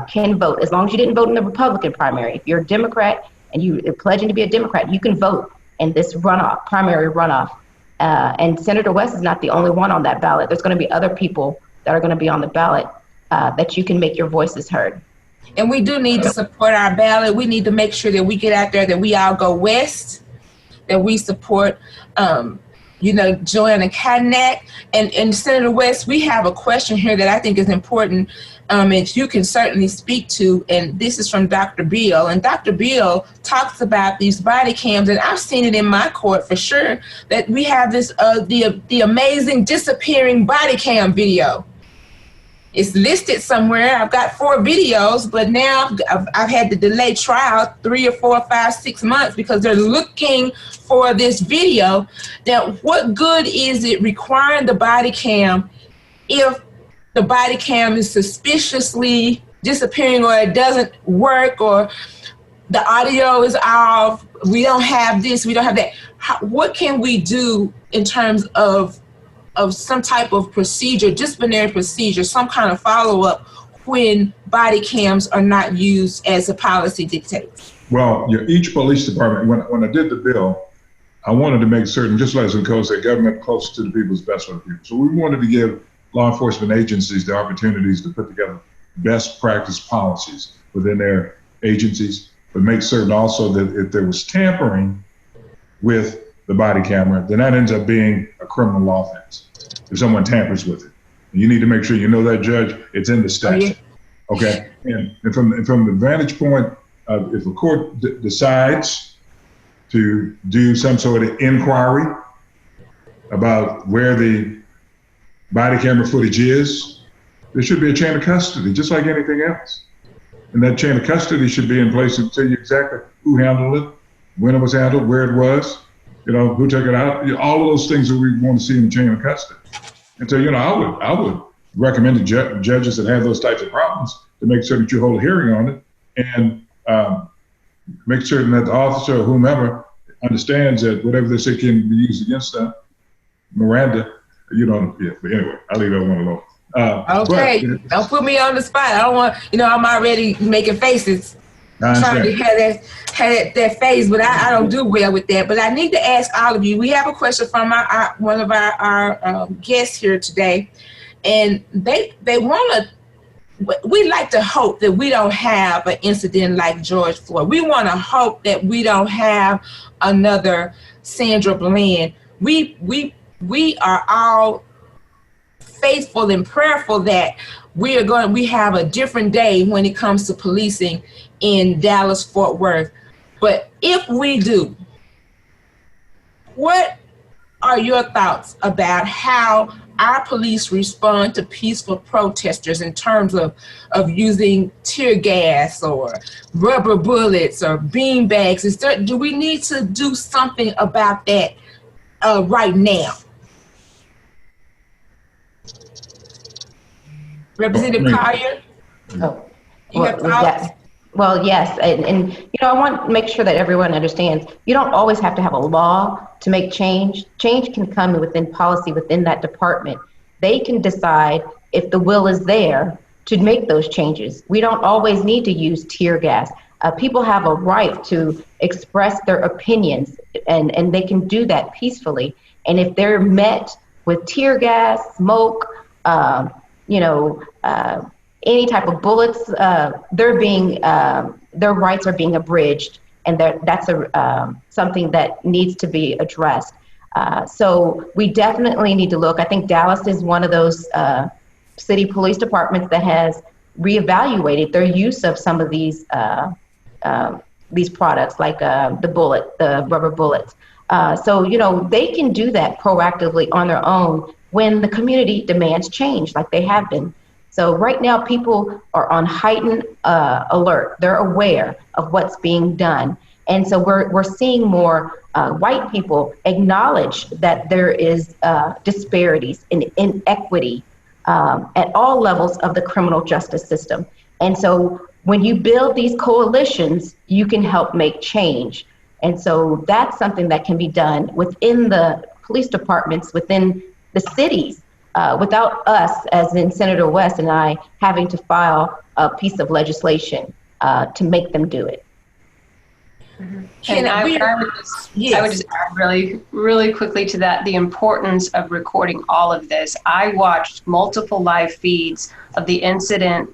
can vote, as long as you didn't vote in the Republican primary. If you're a Democrat and you're pledging to be a Democrat, you can vote in this primary runoff. And Senator West is not the only one on that ballot. There's going to be other people that are going to be on the ballot that you can make your voices heard. And we do need to support our ballot. We need to make sure that we get out there, that we all go west, that we support Joanna Cattanach. And Senator West, we have a question here that I think is important, and you can certainly speak to, and this is from Dr. Beal. And Dr. Beal talks about these body cams, and I've seen it in my court for sure, that we have this, the amazing disappearing body cam video. It's listed somewhere. I've got 4 videos, but now I've had to delay trial 3 or 4 or 5, 6 months because they're looking for this video. Now, what good is it requiring the body cam if the body cam is suspiciously disappearing, or it doesn't work, or the audio is off, we don't have this, we don't have that? What can we do in terms of some type of procedure, disciplinary procedure, some kind of follow-up when body cams are not used as the policy dictates? Well, each police department, when I did the bill, I wanted to make certain, just like Nicole said, government close to the people is best for the people. So we wanted to give law enforcement agencies the opportunities to put together best practice policies within their agencies, but make certain also that if there was tampering with the body camera, then that ends up being a criminal offense if someone tampers with it. You need to make sure you know that, Judge, it's in the statute. Okay? And from the vantage point of if a court decides to do some sort of inquiry about where the body camera footage is, there should be a chain of custody, just like anything else. And that chain of custody should be in place to tell you exactly who handled it, when it was handled, where it was, who took it out, all of those things that we want to see in the chain of custody. And so, I would recommend to judges that have those types of problems to make sure that you hold a hearing on it and make certain that the officer or whomever understands that whatever they say can be used against them. Miranda, but anyway, I'll leave that one alone. Okay, don't put me on the spot. I don't want, I'm already making faces, trying to have that face, but I don't do well with that. But I need to ask all of you. We have a question from one of our guests here today, and they want to. We like to hope that we don't have an incident like George Floyd. We want to hope that we don't have another Sandra Bland. We are all faithful and prayerful that we have a different day when it comes to policing in Dallas, Fort Worth. But if we do, what are your thoughts about how our police respond to peaceful protesters in terms of using tear gas or rubber bullets or bean bags? Do we need to do something about that right now? Representative Collier? Oh, You have thoughts? Well, yes, and I want to make sure that everyone understands, you don't always have to have a law to make change. Change can come within policy within that department. They can decide if the will is there to make those changes. We don't always need to use tear gas. People have a right to express their opinions, and they can do that peacefully. And if they're met with tear gas, smoke, any type of bullets, their rights are being abridged, and that's something that needs to be addressed. So we definitely need to look. I think Dallas is one of those city police departments that has reevaluated their use of some of these products, like the rubber bullets. So they can do that proactively on their own when the community demands change, like they have been. So right now, people are on heightened alert. They're aware of what's being done. And so we're seeing more white people acknowledge that there is disparities in inequity at all levels of the criminal justice system. And so when you build these coalitions, you can help make change. And so that's something that can be done within the police departments, within the cities, without us, as in Senator West and I, having to file a piece of legislation to make them do it. And I would just add really, really quickly to that, the importance of recording all of this. I watched multiple live feeds of the incident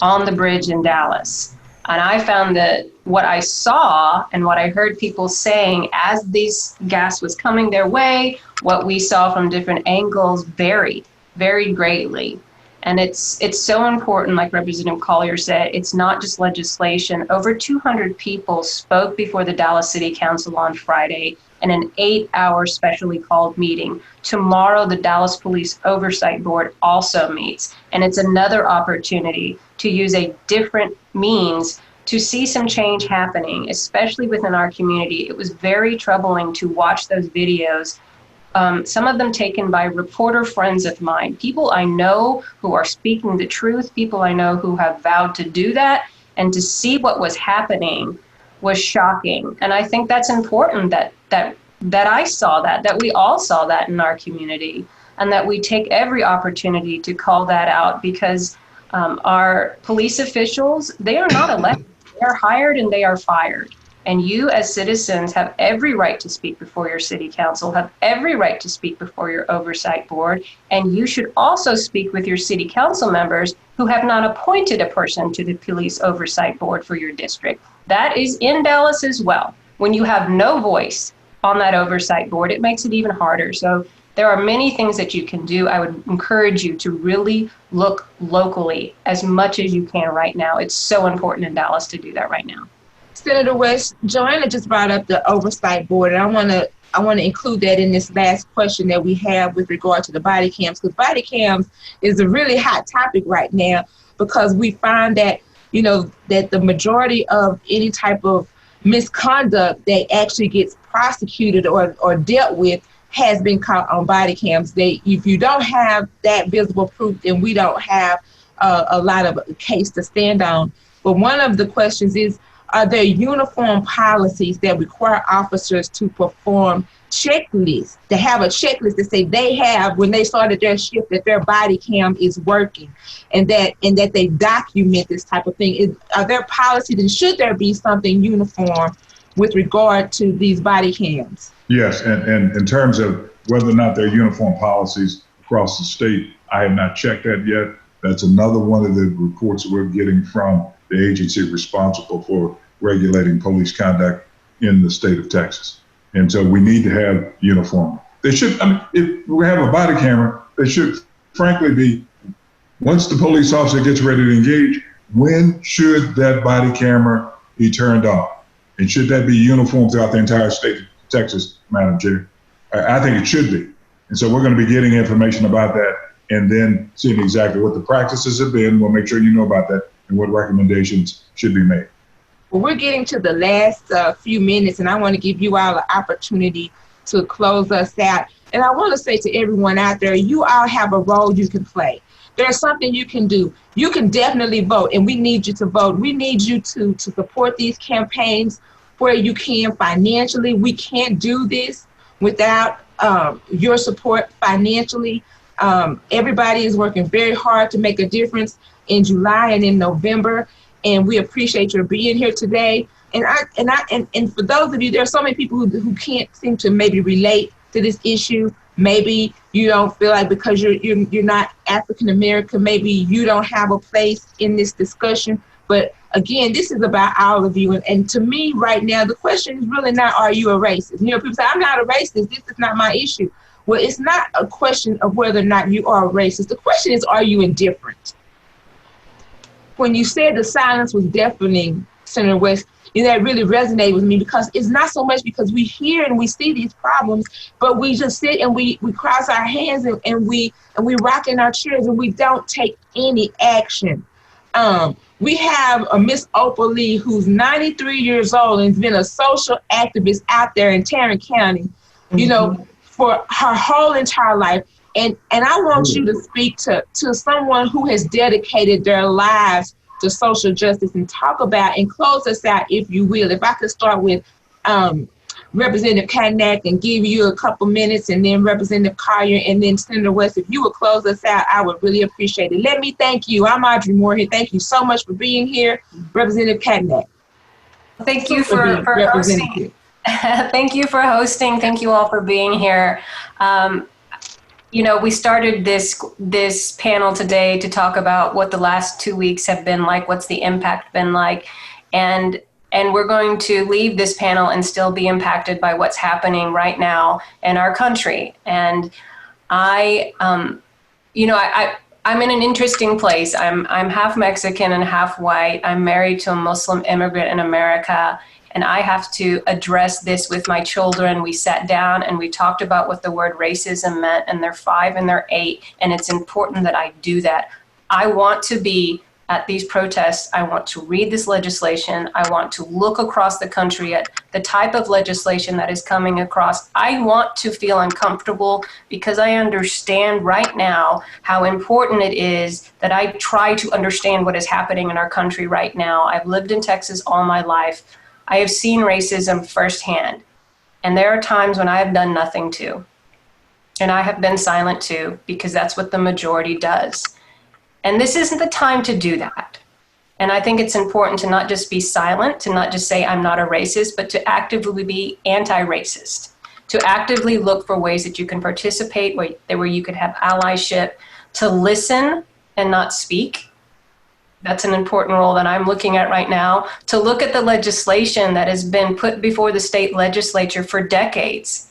on the bridge in Dallas. And I found that what I saw and what I heard people saying as these gas was coming their way, what we saw from different angles varied greatly. And it's so important, like Representative Collier said, it's not just legislation. Over 200 people spoke before the Dallas City Council on Friday in an 8-hour specially called meeting. Tomorrow, the Dallas Police Oversight Board also meets, and it's another opportunity to use a different means to see some change happening, especially within our community. It was very troubling to watch those videos, some of them taken by reporter friends of mine, people I know who are speaking the truth, people I know who have vowed to do that, and to see what was happening was shocking. And I think that's important that I saw that we all saw that in our community, and that we take every opportunity to call that out, because our police officials, they are not elected. They are hired and they are fired. And you as citizens have every right to speak before your city council, have every right to speak before your oversight board. And you should also speak with your city council members who have not appointed a person to the police oversight board for your district. That is in Dallas as well. When you have no voice on that oversight board, it makes it even harder. So there are many things that you can do. I would encourage you to really look locally as much as you can right now. It's so important in Dallas to do that right now. Senator West, Joanna just brought up the oversight board, and I want to include that in this last question that we have with regard to the body cams, because body cams is a really hot topic right now, because we find that, you know, that the majority of any type of misconduct that actually gets prosecuted or dealt with has been caught on body cams. If you don't have that visible proof, then we don't have a lot of case to stand on. But one of the questions is, are there uniform policies that require officers to perform checklists, to have a checklist that say they have, when they started their shift, that their body cam is working, and that they document this type of thing? Are there policies, and should there be something uniform with regard to these body cams? Yes, and in terms of whether or not there are uniform policies across the state, I have not checked that yet. That's another one of the reports that we're getting from the agency responsible for regulating police conduct in the state of Texas. And so we need to have uniform. They should, I mean, if we have a body camera, they should frankly be, once the police officer gets ready to engage, when should that body camera be turned off? And should that be uniform throughout the entire state of Texas, Madam Chair? I think it should be. And so we're going to be getting information about that, and then seeing exactly what the practices have been. We'll make sure you know about that and what recommendations should be made. Well, we're getting to the last few minutes, and I want to give you all an opportunity to close us out. And I want to say to everyone out there, you all have a role you can play. There's something you can do. You can definitely vote, and we need you to vote. We need you to support these campaigns where you can financially. We can't do this without your support financially. Everybody is working very hard to make a difference in July and in November, and we appreciate your being here today. And for those of you, there are so many people who can't seem to maybe relate to this issue. Maybe you don't feel like, because you're not African American, maybe you don't have a place in this discussion. But again, this is about all of you. And to me right now, the question is really not, are you a racist? You know, people say, I'm not a racist. This is not my issue. Well, it's not a question of whether or not you are a racist. The question is, are you indifferent? When you said the silence was deafening, Senator West, that really resonated with me, because it's not so much because we hear and we see these problems, but we just sit and we cross our hands and we rock in our chairs and we don't take any action. We have a Miss Opal Lee who's 93 years old and has been a social activist out there in Tarrant County, you know, for her whole entire life. And I want you to speak to someone who has dedicated their lives to social justice, and talk about and close us out, if you will. If I could start with Representative Cattanach and give you a couple minutes, and then Representative Collier, and then Senator West, if you would close us out, I would really appreciate it. Let me thank you. I'm Audrey Moorehead. Thank you so much for being here. Representative Cattanach. Thank you for hosting. Thank you for hosting. Thank you all for being here. You know, we started this panel today to talk about what the last 2 weeks have been like, what's the impact been like. And we're going to leave this panel and still be impacted by what's happening right now in our country. And I'm in an interesting place. I'm half Mexican and half white. I'm married to a Muslim immigrant in America, and I have to address this with my children. We sat down and we talked about what the word racism meant, and they're 5 and they're 8, and it's important that I do that. I want to be at these protests. I want to read this legislation. I want to look across the country at the type of legislation that is coming across. I want to feel uncomfortable because I understand right now how important it is that I try to understand what is happening in our country right now. I've lived in Texas all my life. I have seen racism firsthand. And there are times when I have done nothing too. And I have been silent too, because that's what the majority does. And this isn't the time to do that. And I think it's important to not just be silent, to not just say I'm not a racist, but to actively be anti-racist, to actively look for ways that you can participate, where you could have allyship, to listen and not speak. That's an important role that I'm looking at right now, to look at the legislation that has been put before the state legislature for decades,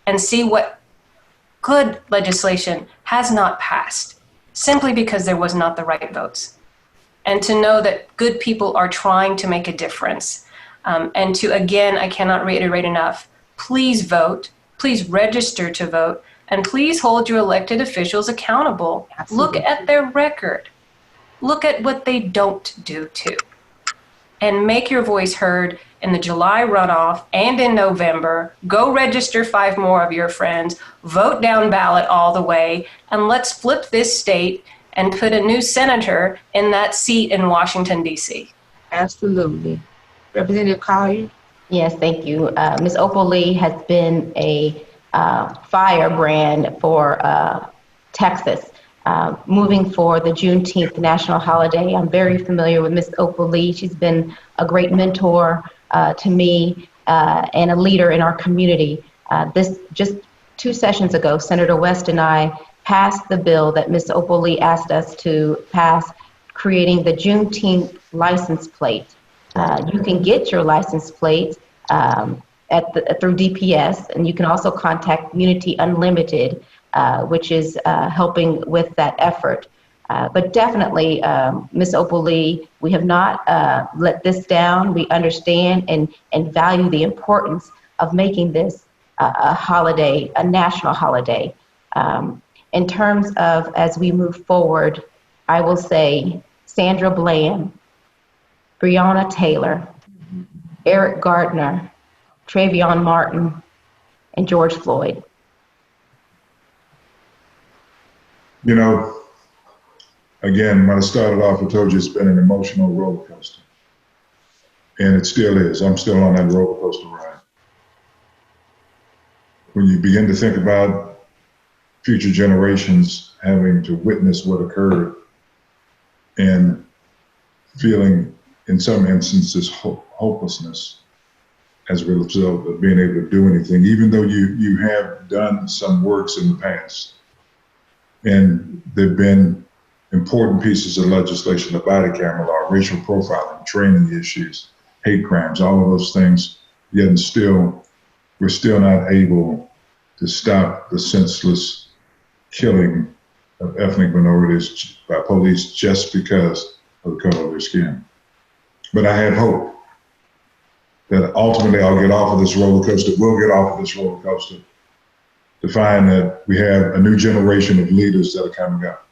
and see what good legislation has not passed, simply because there was not the right votes. And to know that good people are trying to make a difference. And to, again, I cannot reiterate enough, please vote, please register to vote, and please hold your elected officials accountable. Absolutely. Look at their record. Look at what they don't do too. And make your voice heard in the July runoff and in November. Go register 5 more of your friends, vote down ballot all the way, and let's flip this state and put a new senator in that seat in Washington, D.C. Absolutely. Representative Collier? Yes, thank you. Ms. Opal Lee has been a firebrand for Texas. Moving for the Juneteenth national holiday. I'm very familiar with Ms. Opal Lee. She's been a great mentor to me and a leader in our community. This just 2 sessions ago, Senator West and I passed the bill that Ms. Opal Lee asked us to pass, creating the Juneteenth license plate. You can get your license plate through DPS, and you can also contact Community Unlimited, which is helping with that effort. But definitely, Ms. Opal Lee, we have not let this down. We understand and value the importance of making this a holiday, a national holiday. In terms of, as we move forward, I will say Sandra Bland, Breonna Taylor, Eric Gardner, Trayvon Martin, and George Floyd. You know, again, when I started off, I told you it's been an emotional roller coaster. And it still is. I'm still on that roller coaster ride. When you begin to think about future generations having to witness what occurred and feeling, in some instances, hopelessness as a result of being able to do anything, even though you have done some works in the past. And there have been important pieces of legislation, the body camera law, racial profiling, training issues, hate crimes, all of those things, yet and still, we're still not able to stop the senseless killing of ethnic minorities by police just because of the color of their skin. But I had hope that ultimately I'll get off of this roller coaster, we'll get off of this roller coaster, to find that we have a new generation of leaders that are coming up.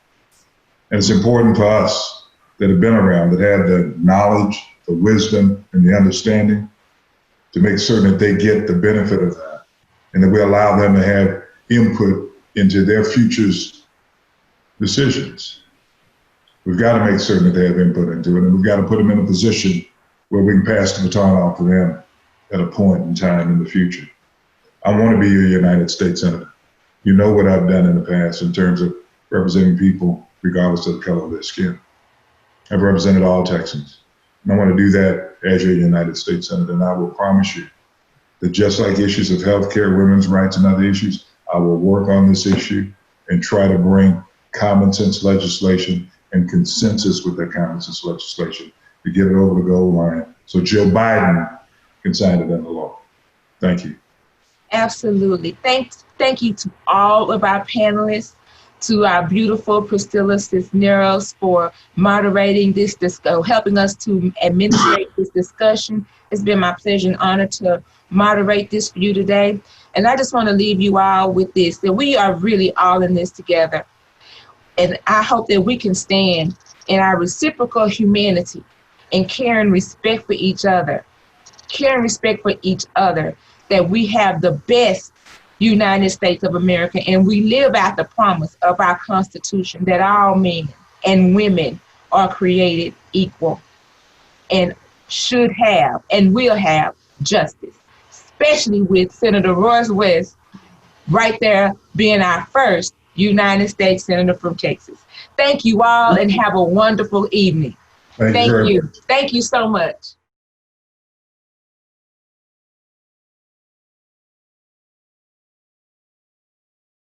And it's important for us that have been around, that have the knowledge, the wisdom, and the understanding to make certain that they get the benefit of that and that we allow them to have input into their future's decisions. We've got to make certain that they have input into it, and we've got to put them in a position where we can pass the baton off to them at a point in time in the future. I want to be a United States Senator. You know what I've done in the past in terms of representing people regardless of the color of their skin. I've represented all Texans. And I want to do that as your United States Senator. And I will promise you that just like issues of healthcare, women's rights, and other issues, I will work on this issue and try to bring common sense legislation and consensus with that common sense legislation to get it over the goal line so Joe Biden can sign it into law. Thank you. Absolutely. Thank you to all of our panelists, to our beautiful Priscilla Cisneros for moderating this helping us to administrate this discussion. It's been my pleasure and honor to moderate this for you today. And I just want to leave you all with this, that we are really all in this together. And I hope that we can stand in our reciprocal humanity and care and respect for each other. Care and respect for each other, that we have the best United States of America, and we live out the promise of our Constitution that all men and women are created equal and should have and will have justice, especially with Senator Royce West right there being our first United States Senator from Texas. Thank you all and have a wonderful evening. Thank you. Thank you so much.